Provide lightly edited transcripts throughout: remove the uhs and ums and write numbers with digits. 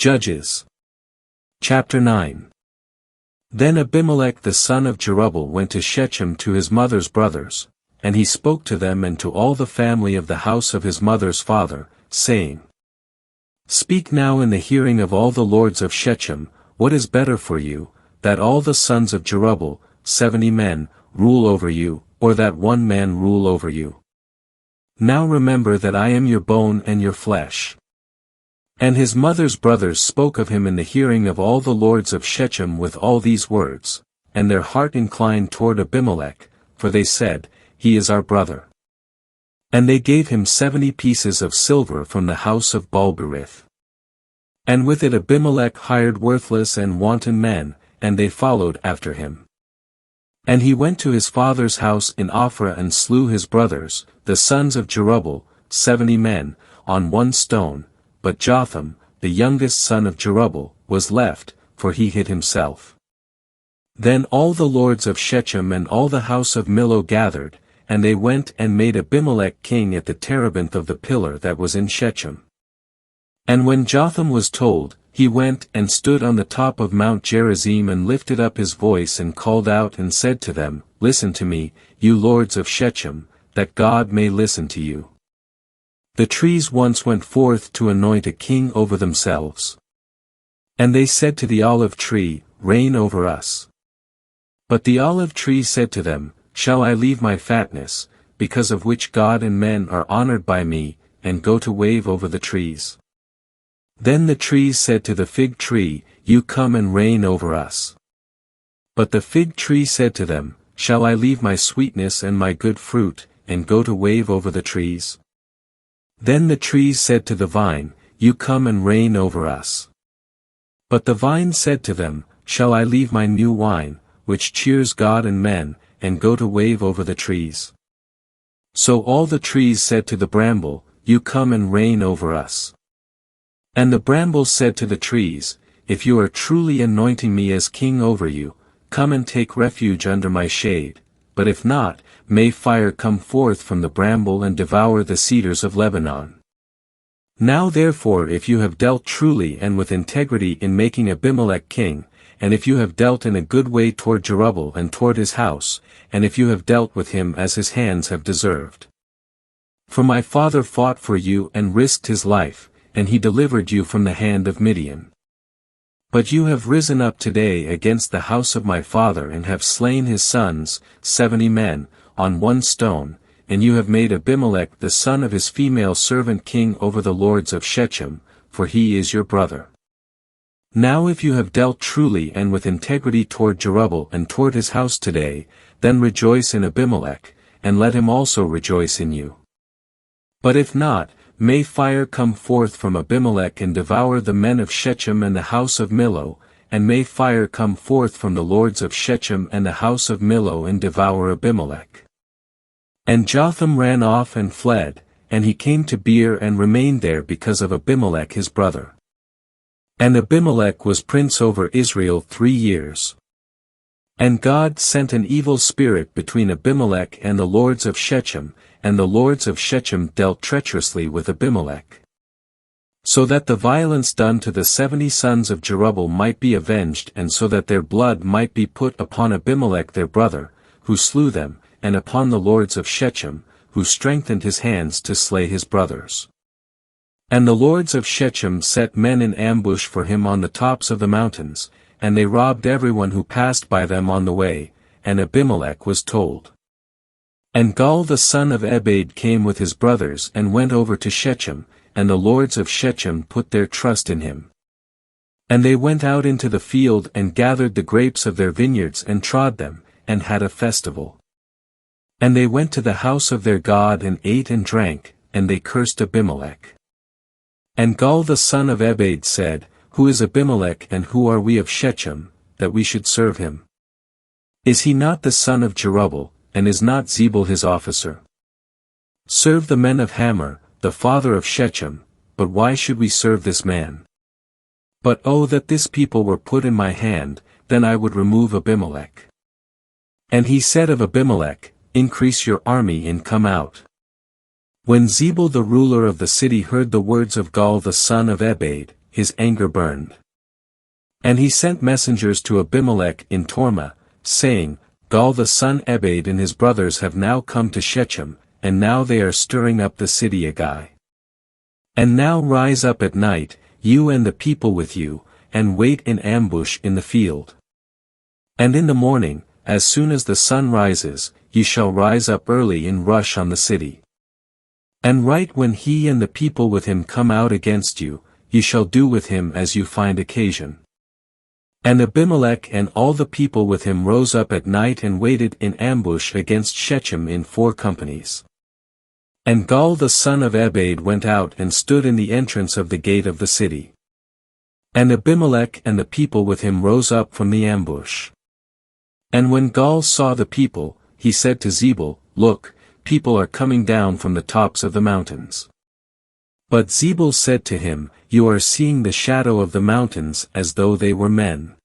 Judges. Chapter 9. Then Abimelech the son of Jerubbaal went to Shechem to his mother's brothers, and he spoke to them and to all the family of the house of his mother's father, saying, Speak now in the hearing of all the lords of Shechem, what is better for you, that all the sons of Jerubbaal, 70 men, rule over you, or that one man rule over you? Now remember that I am your bone and your flesh. And his mother's brothers spoke of him in the hearing of all the lords of Shechem with all these words, and their heart inclined toward Abimelech, for they said, He is our brother. And they gave him 70 pieces of silver from the house of Baal-berith. And with it Abimelech hired worthless and wanton men, and they followed after him. And he went to his father's house in Ophrah and slew his brothers, the sons of Jerubbaal, 70 men, on one stone, but Jotham, the youngest son of Jerubbaal, was left, for he hid himself. Then all the lords of Shechem and all the house of Millo gathered, and they went and made Abimelech king at the terebinth of the pillar that was in Shechem. And when Jotham was told, he went and stood on the top of Mount Gerizim and lifted up his voice and called out and said to them, Listen to me, you lords of Shechem, that God may listen to you. The trees once went forth to anoint a king over themselves. And they said to the olive tree, Reign over us. But the olive tree said to them, Shall I leave my fatness, because of which God and men are honored by me, and go to wave over the trees? Then the trees said to the fig tree, You come and reign over us. But the fig tree said to them, Shall I leave my sweetness and my good fruit, and go to wave over the trees? Then the trees said to the vine, You come and reign over us. But the vine said to them, Shall I leave my new wine, which cheers God and men, and go to wave over the trees? So all the trees said to the bramble, You come and reign over us. And the bramble said to the trees, If you are truly anointing me as king over you, come and take refuge under my shade, but if not, may fire come forth from the bramble and devour the cedars of Lebanon. Now therefore if you have dealt truly and with integrity in making Abimelech king, and if you have dealt in a good way toward Jerubbaal and toward his house, and if you have dealt with him as his hands have deserved. For my father fought for you and risked his life, and he delivered you from the hand of Midian. But you have risen up today against the house of my father and have slain his sons, 70 men, on one stone, and you have made Abimelech the son of his female servant king over the lords of Shechem, for he is your brother. Now if you have dealt truly and with integrity toward Jerubbaal and toward his house today, then rejoice in Abimelech, and let him also rejoice in you. But if not, may fire come forth from Abimelech and devour the men of Shechem and the house of Millo, and may fire come forth from the lords of Shechem and the house of Millo and devour Abimelech. And Jotham ran off and fled, and he came to Beer and remained there because of Abimelech his brother. And Abimelech was prince over Israel 3 years. And God sent an evil spirit between Abimelech and the lords of Shechem, and the lords of Shechem dealt treacherously with Abimelech. So that the violence done to the 70 sons of Jerubbaal might be avenged and so that their blood might be put upon Abimelech their brother, who slew them, and upon the lords of Shechem, who strengthened his hands to slay his brothers. And the lords of Shechem set men in ambush for him on the tops of the mountains, and they robbed everyone who passed by them on the way, and Abimelech was told. And Gaal the son of Ebed came with his brothers and went over to Shechem, and the lords of Shechem put their trust in him. And they went out into the field and gathered the grapes of their vineyards and trod them, and had a festival. And they went to the house of their God and ate and drank, and they cursed Abimelech. And Gaal the son of Ebed said, Who is Abimelech and who are we of Shechem, that we should serve him? Is he not the son of Jerubbaal, and is not Zebul his officer? Serve the men of Hamor, the father of Shechem, but why should we serve this man? But oh that this people were put in my hand, then I would remove Abimelech. And he said of Abimelech, Increase your army and come out. When Zebul the ruler of the city heard the words of Gaal the son of Ebed, his anger burned. And he sent messengers to Abimelech in Tormah, saying, Gaal the son Ebed and his brothers have now come to Shechem, and now they are stirring up the city Agag. And now rise up at night, you and the people with you, and wait in ambush in the field. And in the morning, as soon as the sun rises, ye shall rise up early and rush on the city. And right when he and the people with him come out against you, ye shall do with him as you find occasion. And Abimelech and all the people with him rose up at night and waited in ambush against Shechem in 4 companies. And Gaal the son of Ebed went out and stood in the entrance of the gate of the city. And Abimelech and the people with him rose up from the ambush. And when Gaal saw the people, he said to Zebul, Look, people are coming down from the tops of the mountains. But Zebul said to him, You are seeing the shadow of the mountains as though they were men.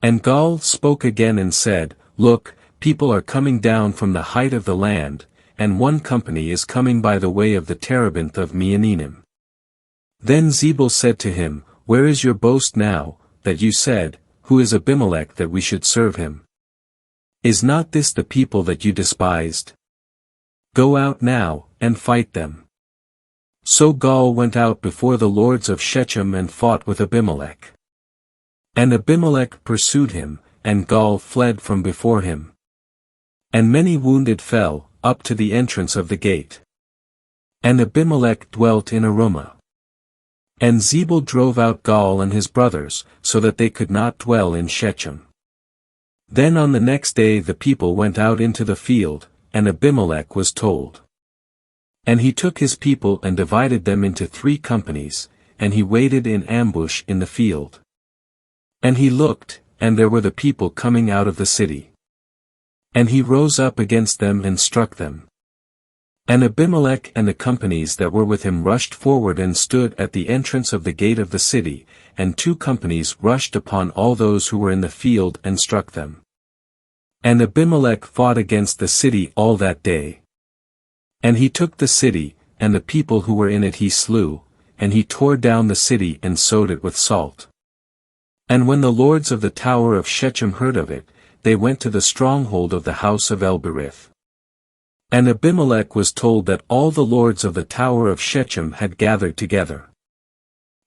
And Gaal spoke again and said, Look, people are coming down from the height of the land, and 1 company is coming by the way of the terebinth of Meonenim. Then Zebul said to him, Where is your boast now, that you said, Who is Abimelech that we should serve him? Is not this the people that you despised? Go out now, and fight them. So Gaal went out before the lords of Shechem and fought with Abimelech. And Abimelech pursued him, and Gaal fled from before him. And many wounded fell, up to the entrance of the gate. And Abimelech dwelt in Arumah. And Zebul drove out Gaal and his brothers, so that they could not dwell in Shechem. Then on the next day the people went out into the field, and Abimelech was told. And he took his people and divided them into 3 companies, and he waited in ambush in the field. And he looked, and there were the people coming out of the city. And he rose up against them and struck them. And Abimelech and the companies that were with him rushed forward and stood at the entrance of the gate of the city, and 2 companies rushed upon all those who were in the field and struck them. And Abimelech fought against the city all that day. And he took the city, and the people who were in it he slew, and he tore down the city and sowed it with salt. And when the lords of the tower of Shechem heard of it, they went to the stronghold of the house of Baal-berith. And Abimelech was told that all the lords of the tower of Shechem had gathered together.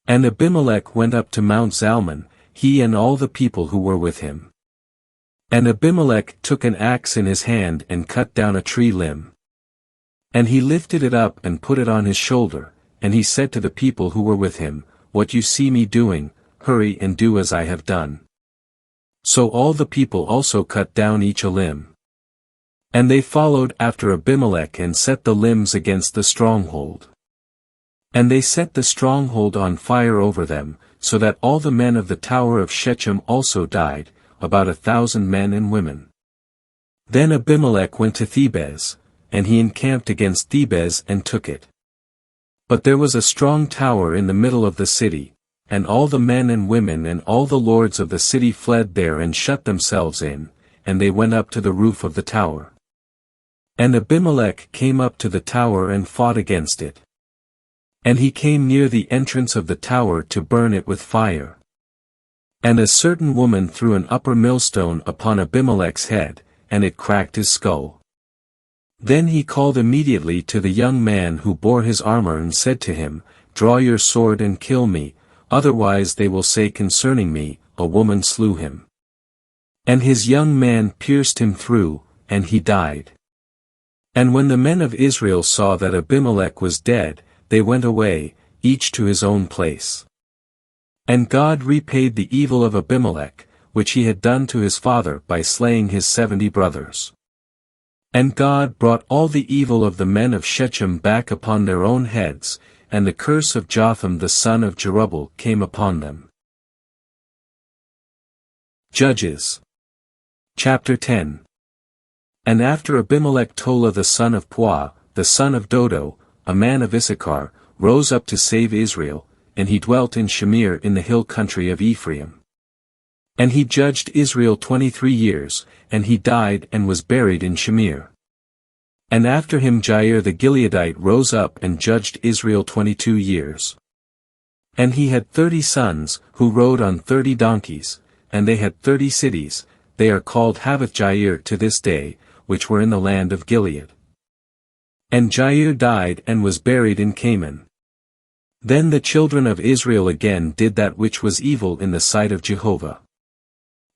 And Abimelech went up to Mount Zalmon, he and all the people who were with him. And Abimelech took an axe in his hand and cut down a tree limb. And he lifted it up and put it on his shoulder, and he said to the people who were with him, What you see me doing, hurry and do as I have done. So all the people also cut down each a limb. And they followed after Abimelech and set the limbs against the stronghold. And they set the stronghold on fire over them, so that all the men of the tower of Shechem also died, about 1,000 men and women. Then Abimelech went to Thebez, and he encamped against Thebez and took it. But there was a strong tower in the middle of the city, and all the men and women and all the lords of the city fled there and shut themselves in, and they went up to the roof of the tower. And Abimelech came up to the tower and fought against it. And he came near the entrance of the tower to burn it with fire. And a certain woman threw an upper millstone upon Abimelech's head, and it cracked his skull. Then he called immediately to the young man who bore his armor and said to him, Draw your sword and kill me, otherwise they will say concerning me, A woman slew him. And his young man pierced him through, and he died. And when the men of Israel saw that Abimelech was dead, they went away, each to his own place. And God repaid the evil of Abimelech, which he had done to his father by slaying his 70 brothers. And God brought all the evil of the men of Shechem back upon their own heads, and the curse of Jotham the son of Jerubbaal came upon them. Judges. Chapter 10. And after Abimelech Tola the son of Puah, the son of Dodo, a man of Issachar, rose up to save Israel, and he dwelt in Shamir in the hill country of Ephraim. And he judged Israel 23 years, and he died and was buried in Shamir. And after him Jair the Gileadite rose up and judged Israel 22 years. And he had 30 sons, who rode on 30 donkeys, and they had 30 cities, they are called Havoth-Jair to this day, which were in the land of Gilead. And Jair died and was buried in Canaan. Then the children of Israel again did that which was evil in the sight of Jehovah.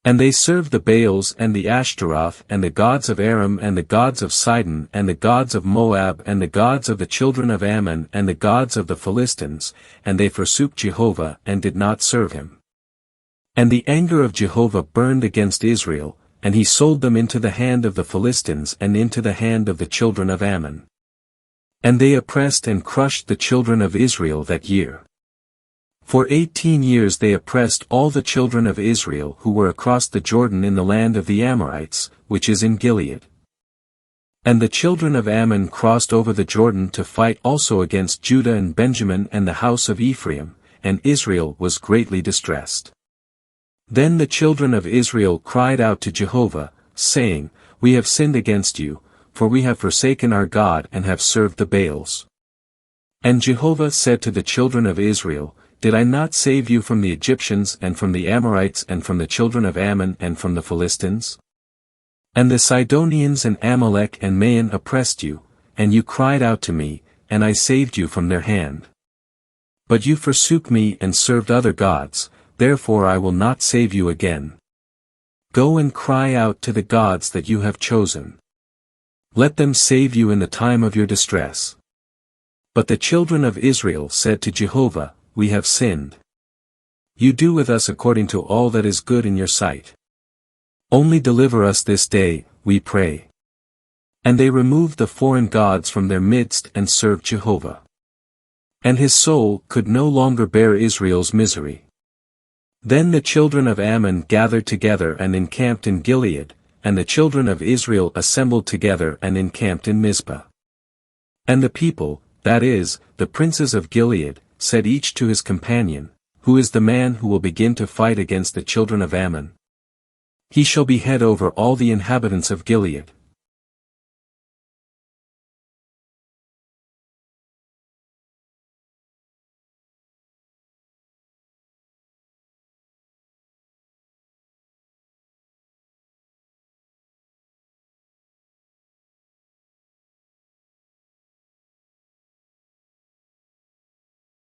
And they served the Baals and the Ashtaroth and the gods of Aram and the gods of Sidon and the gods of Moab and the gods of the children of Ammon and the gods of the Philistines, and they forsook Jehovah and did not serve him. And the anger of Jehovah burned against Israel, and he sold them into the hand of the Philistines and into the hand of the children of Ammon. And they oppressed and crushed the children of Israel that year. For 18 years they oppressed all the children of Israel who were across the Jordan in the land of the Amorites, which is in Gilead. And the children of Ammon crossed over the Jordan to fight also against Judah and Benjamin and the house of Ephraim, and Israel was greatly distressed. Then the children of Israel cried out to Jehovah, saying, We have sinned against you, for we have forsaken our God and have served the Baals. And Jehovah said to the children of Israel, Did I not save you from the Egyptians and from the Amorites and from the children of Ammon and from the Philistines? And the Sidonians and Amalek and Maon oppressed you, and you cried out to me, and I saved you from their hand. But you forsook me and served other gods, therefore I will not save you again. Go and cry out to the gods that you have chosen. Let them save you in the time of your distress. But the children of Israel said to Jehovah, We have sinned. You do with us according to all that is good in your sight. Only deliver us this day, we pray. And they removed the foreign gods from their midst and served Jehovah. And his soul could no longer bear Israel's misery. Then the children of Ammon gathered together and encamped in Gilead, and the children of Israel assembled together and encamped in Mizpah. And the people, that is, the princes of Gilead, said each to his companion, Who is the man who will begin to fight against the children of Ammon? He shall be head over all the inhabitants of Gilead.